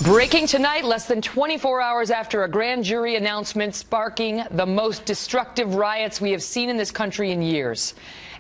Breaking tonight, less than 24 hours after a grand jury announcement sparking the most destructive riots we have seen in this country in years.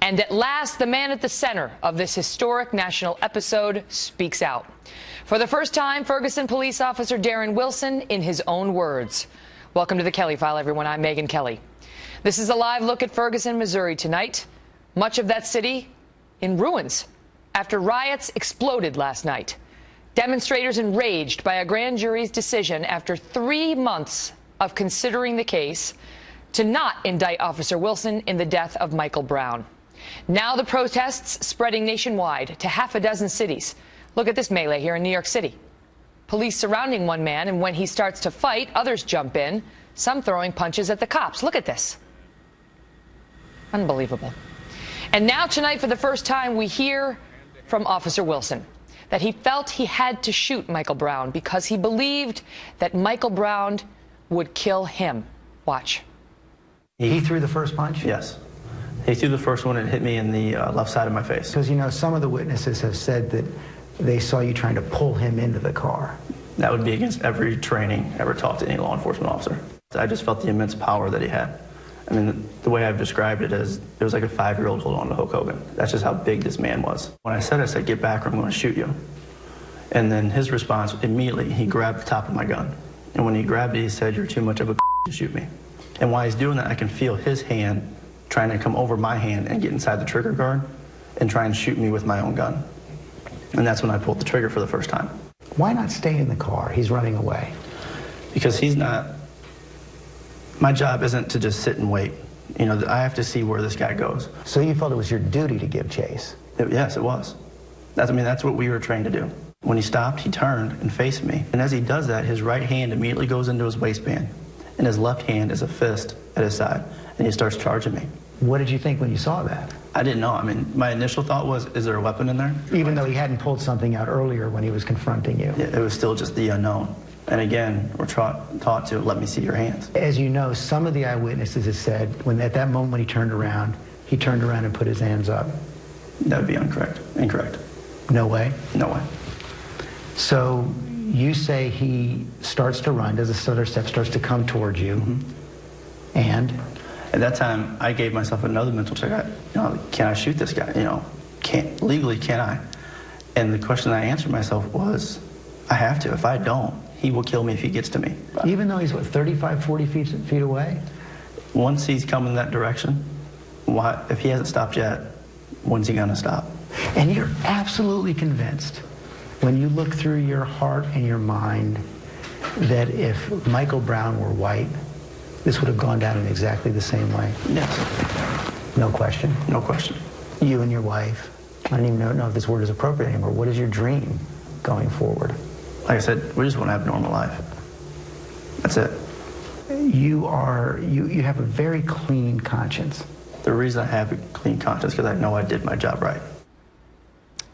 And at last, the man at the center of this historic national episode speaks out. For the first time, Ferguson police officer Darren Wilson in his own words. Welcome to the Kelly File, everyone. I'm Megyn Kelly. This is a live look at Ferguson, Missouri tonight. Much of that city in ruins after riots exploded last night. Demonstrators enraged by a grand jury's decision after 3 months of considering the case to not indict Officer Wilson in the death of Michael Brown. Now the protests spreading nationwide to half a dozen cities. Look at this melee here in New York City. Police surrounding one man, and when he starts to fight, others jump in, some throwing punches at the cops. Look at this. Unbelievable. And now tonight, for the first time, we hear from Officer Wilson that he felt he had to shoot Michael Brown because he believed that Michael Brown would kill him. Watch. He threw the first punch? Yes. He threw the first one and hit me in the left side of my face. Because, you know, some of the witnesses have said that they saw you trying to pull him into the car. That would be against every training ever taught to any law enforcement officer. I just felt the immense power that he had. I mean, the way I've described it is it was like a 5-year-old holding on to Hulk Hogan. That's just how big this man was. When I said, get back or I'm going to shoot you. And then his response, immediately, he grabbed the top of my gun. And when he grabbed it, he said, "You're too much of a to shoot me." And while he's doing that, I can feel his hand trying to come over my hand and get inside the trigger guard and try and shoot me with my own gun. And that's when I pulled the trigger for the first time. Why not stay in the car? He's running away. Because he's not... My job isn't to just sit and wait. You know, I have to see where this guy goes. So you felt it was your duty to give chase? Yes, it was. That's what we were trained to do. When he stopped, he turned and faced me. And as he does that, his right hand immediately goes into his waistband. And his left hand is a fist at his side. And he starts charging me. What did you think when you saw that? I didn't know. I mean, my initial thought was, is there a weapon in there? Even though he hadn't pulled something out earlier when he was confronting you? Yeah, it was still just the unknown. And again, we're taught to let me see your hands. As you know, some of the eyewitnesses have said at that moment when he turned around and put his hands up. That would be incorrect. No way? No way. So you say he starts to run, does a stutter step, starts to come towards you, and? At that time, I gave myself another mental check. Can I shoot this guy? Legally, can I? And the question I answered myself was, I have to. If I don't, he will kill me if he gets to me. Even though he's, 35, 40 feet away? Once he's coming that direction, if he hasn't stopped yet, when's he going to stop? And you're absolutely convinced, when you look through your heart and your mind, that if Michael Brown were white, this would have gone down in exactly the same way? Yes. No question? No question. You and your wife, I don't even know if this word is appropriate anymore. What is your dream going forward? Like I said, we just want to have a normal life. That's it. You have a very clean conscience. The reason I have a clean conscience is because I know I did my job right.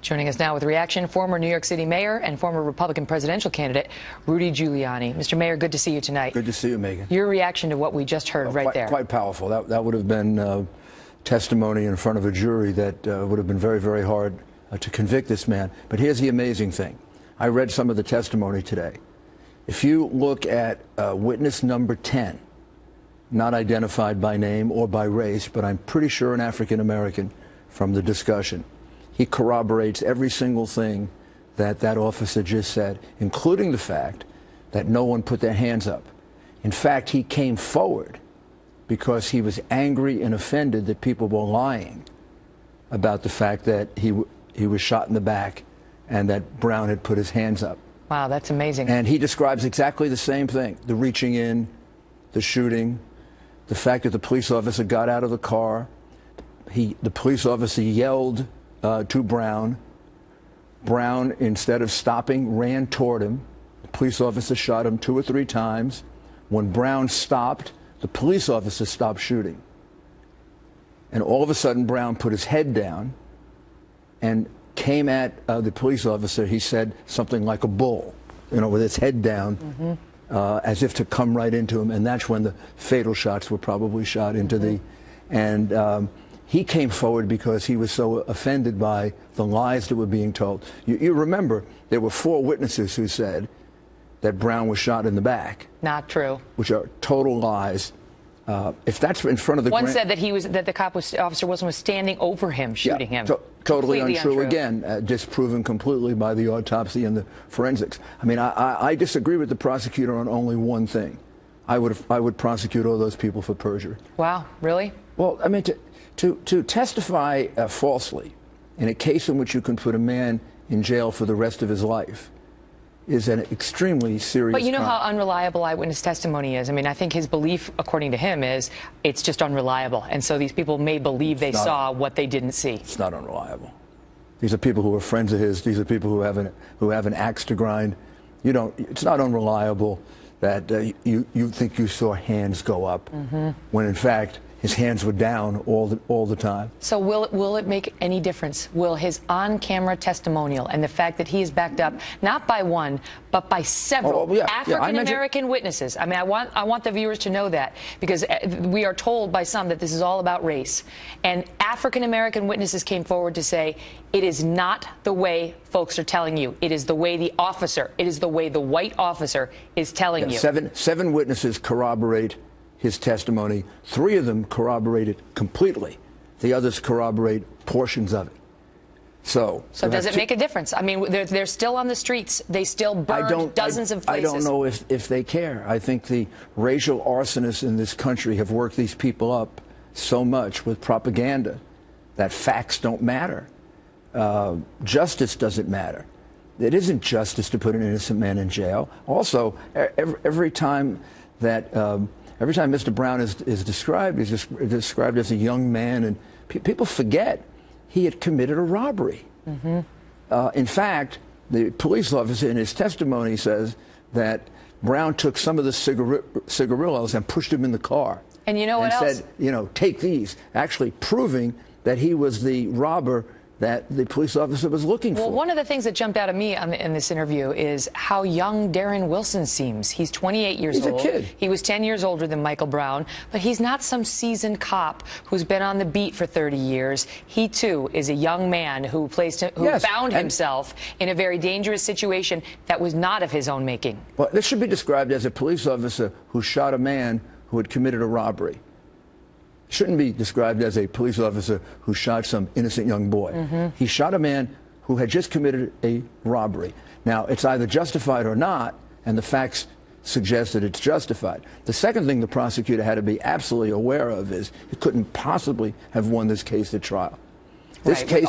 Joining us now with reaction, former New York City mayor and former Republican presidential candidate Rudy Giuliani. Mr. Mayor, good to see you tonight. Good to see you, Megyn. Your reaction to what we just heard right there. Quite powerful. That would have been testimony in front of a jury that would have been very, very hard to convict this man. But here's the amazing thing. I read some of the testimony today. If you look at witness number 10, not identified by name or by race, but I'm pretty sure an African-American from the discussion, he corroborates every single thing that officer just said, including the fact that no one put their hands up. In fact, he came forward because he was angry and offended that people were lying about the fact that he was shot in the back and that Brown had put his hands up. Wow, that's amazing. And he describes exactly the same thing, the reaching in, the shooting, the fact that the police officer got out of the car. The police officer yelled to Brown. Brown, instead of stopping, ran toward him. The police officer shot him 2 or 3 times. When Brown stopped, the police officer stopped shooting. And all of a sudden, Brown put his head down and came at the police officer. He said something like a bull, with his head down, as if to come right into him. And that's when the fatal shots were probably shot into the... And he came forward because he was so offended by the lies that were being told. You remember, there were 4 witnesses who said that Brown was shot in the back. Not true. Which are total lies. If that's in front of the one said that Officer Wilson was standing over him, shooting him. Totally untrue. Again, disproven completely by the autopsy and the forensics. I mean, I disagree with the prosecutor on only one thing. I would prosecute all those people for perjury. Wow, really? Well, I mean, to testify falsely in a case in which you can put a man in jail for the rest of his life is an extremely serious But you know crime. how unreliable eyewitness testimony is. I mean, I think his belief, according to him, is it's just unreliable. And so these people may believe they saw what they didn't see. It's not unreliable. These are people who are friends of his. These are people who have an axe to grind. It's not unreliable that you think you saw hands go up when in fact his hands were down all the time. So will it make any difference? Will his on-camera testimonial and the fact that he is backed up not by one but by several African-American witnesses? I mean, I want the viewers to know that, because we are told by some that this is all about race, and African-American witnesses came forward to say it is not the way folks are telling you. It is the way the officer. It is the way the white officer is telling you. Seven witnesses corroborate his testimony. 3 of them corroborate it completely. The others corroborate portions of it. So does it make a difference? I mean, they're still on the streets. They still burned dozens of places. I don't know if they care. I think the racial arsonists in this country have worked these people up so much with propaganda that facts don't matter. Justice doesn't matter. It isn't justice to put an innocent man in jail. Also, every time Mr. Brown is described, he's described as a young man, and people forget he had committed a robbery. In fact, the police officer in his testimony says that Brown took some of the cigarillos and pushed him in the car. And you know what else? And said, take these, actually proving that he was the robber that the police officer was looking for. Well, one of the things that jumped out at me in this interview is how young Darren Wilson seems. He's 28 years old. He's a kid. He was 10 years older than Michael Brown, but he's not some seasoned cop who's been on the beat for 30 years. He, too, is a young man who found himself in a very dangerous situation that was not of his own making. Well, this should be described as a police officer who shot a man who had committed a robbery. Shouldn't be described as a police officer who shot some innocent young boy. He shot a man who had just committed a robbery. Now, it's either justified or not, and the facts suggest that it's justified. The second thing the prosecutor had to be absolutely aware of is he couldn't possibly have won this case at trial. This case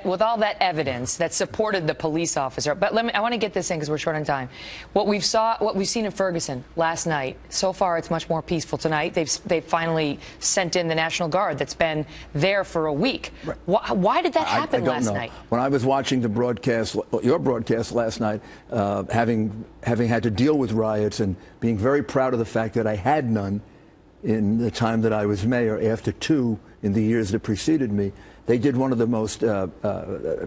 with all that evidence that supported the police officer. But I want to get this in because we're short on time. What we've seen in Ferguson last night, so far it's much more peaceful tonight. They've finally sent in the National Guard that's been there for a week. Why did that happen last night? When I was watching the broadcast, your broadcast last night, having had to deal with riots and being very proud of the fact that I had none in the time that I was mayor, after 2 in the years that preceded me, they did one of the most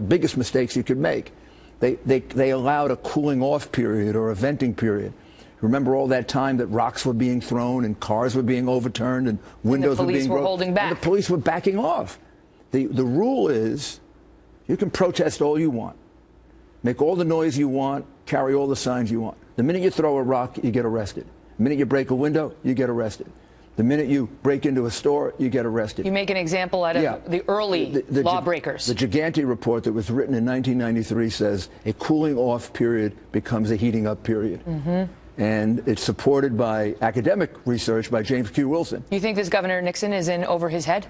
biggest mistakes you could make. They allowed a cooling off period or a venting period. Remember all that time that rocks were being thrown and cars were being overturned and windows were being broken? Holding back. And the police were backing off. The rule is you can protest all you want, make all the noise you want, carry all the signs you want. The minute you throw a rock, you get arrested. The minute you break a window, you get arrested. The minute you break into a store, you get arrested. You make an example out of the early lawbreakers. The Gigante report that was written in 1993 says a cooling off period becomes a heating up period. And it's supported by academic research by James Q. Wilson. You think this Governor Nixon is in over his head?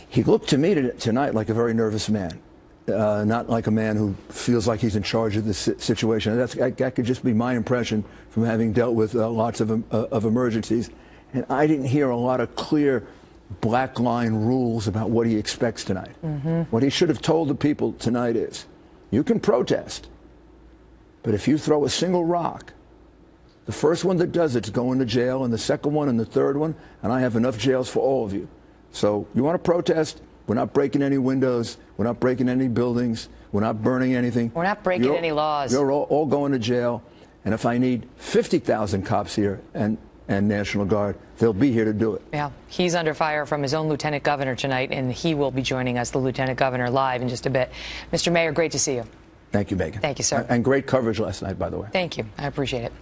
He looked to me tonight like a very nervous man. Not like a man who feels like he's in charge of this situation. That could just be my impression from having dealt with lots of emergencies. And I didn't hear a lot of clear black line rules about what he expects tonight. What he should have told the people tonight is, you can protest, but if you throw a single rock, the first one that does it's going to jail, and the second one and the third one, and I have enough jails for all of you. So you want to protest? We're not breaking any windows. We're not breaking any buildings. We're not burning anything. We're not breaking any laws. You're all going to jail. And if I need 50,000 cops here and National Guard, they'll be here to do it. Yeah, he's under fire from his own lieutenant governor tonight, and he will be joining us, the lieutenant governor, live in just a bit. Mr. Mayor, great to see you. Thank you, Megyn. Thank you, sir. And great coverage last night, by the way. Thank you. I appreciate it.